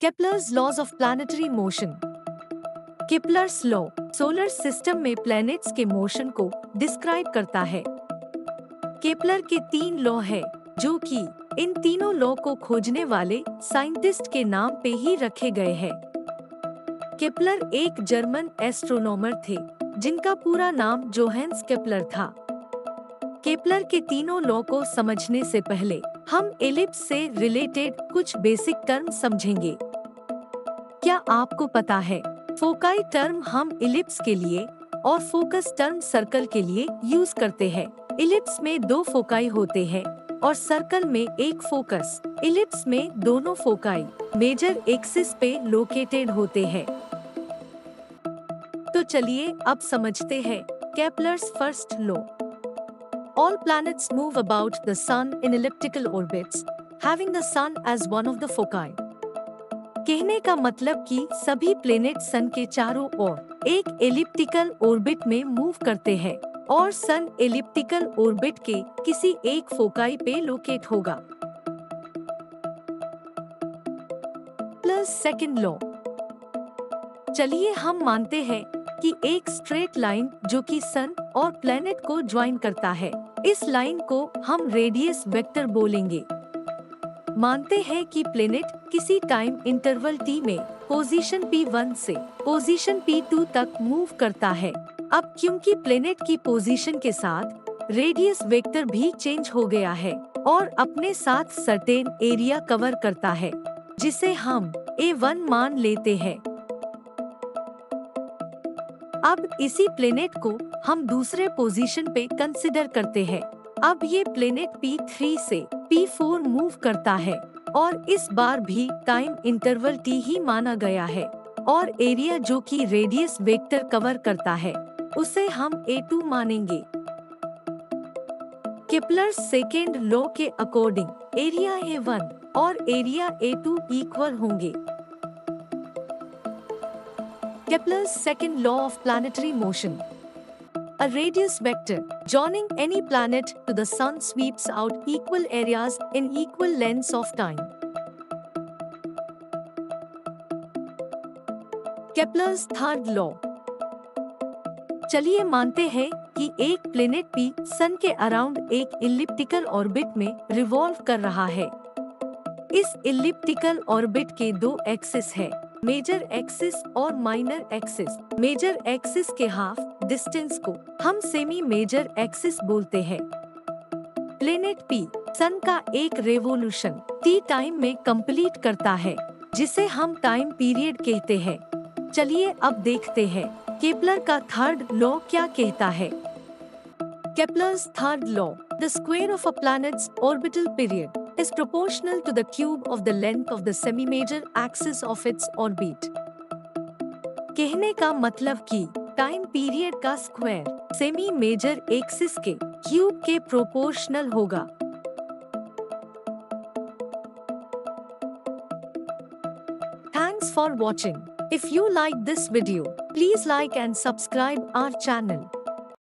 Kepler's laws of planetary motion. Kepler's law solar system में planets के motion को describe करता है। केपलर के 3 लॉ है, जो कि इन तीनों लॉ को खोजने वाले साइंटिस्ट के नाम पे ही रखे गए हैं। केपलर एक जर्मन एस्ट्रोनॉमर थे, जिनका पूरा नाम जोहान्स केपलर था। केपलर के तीनों लॉ को समझने से पहले हम एलिप्स से रिलेटेड कुछ बेसिक टर्म समझेंगे। क्या आपको पता है, फोकाई टर्म हम इलिप्स के लिए और फोकस टर्म सर्कल के लिए यूज करते हैं। इलिप्स में 2 फोकाई होते हैं और सर्कल में एक फोकस। इलिप्स में दोनों फोकाई मेजर एक्सिस पे लोकेटेड होते हैं। तो चलिए अब समझते हैं Kepler's first law. All planets move about the sun in elliptical orbits, having the sun as one of the foci. कहने का मतलब कि सभी प्लेनेट सन के चारों ओर एक एलिप्टिकल ऑर्बिट में मूव करते हैं और सन एलिप्टिकल ऑर्बिट के किसी एक फोकाई पे लोकेट होगा। Plus second law. चलिए हम मानते हैं कि एक स्ट्रेट लाइन जो कि सन और प्लेनेट को ज्वाइन करता है, इस लाइन को हम रेडियस वेक्टर बोलेंगे। मानते हैं कि प्लेनेट किसी टाइम इंटरवल t में पोजीशन P1 से पोजीशन P2 तक मूव करता है। अब क्योंकि प्लेनेट की पोजीशन के साथ रेडियस वेक्टर भी चेंज हो गया है और अपने साथ सर्टेन एरिया कवर करता है, जिसे हम A1 मान लेते हैं। अब इसी प्लेनेट को हम दूसरे पोजीशन पे कंसिडर करते हैं। अब ये प्लेनेट P3 से P4 मूव करता है और इस बार भी टाइम इंटरवल t ही माना गया है और एरिया जो कि रेडियस वेक्टर कवर करता है, उसे हम A2 मानेंगे। केपलर्स सेकेंड लॉ के अकॉर्डिंग एरिया A1 और एरिया A2 इक्वल होंगे। Kepler's second law of planetary motion. A radius vector joining any planet to the sun sweeps out equal areas in equal lengths of time. Kepler's third law. चलिए मानते हैं कि एक planet P सन के around एक elliptical orbit में revolve कर रहा है। इस इलिप्टिकल ऑर्बिट के 2 एक्सिस है, मेजर एक्सिस और माइनर एक्सिस। मेजर एक्सिस के हाफ डिस्टेंस को हम सेमी मेजर एक्सिस बोलते हैं। प्लेनेट P सन का एक रेवोल्यूशन t टाइम में कंप्लीट करता है, जिसे हम टाइम पीरियड कहते हैं। चलिए अब देखते हैं केपलर का थर्ड लॉ क्या कहता है। Kepler's third law, the square of a planets orbital period is proportional to the cube of the length of the semi-major axis of its orbit. कहने का मतलब कि टाइम पीरियड का स्क्वायर सेमी मेजर एक्सिस के cube के proportional होगा। Thanks for watching. If you like this video, please like and subscribe our channel.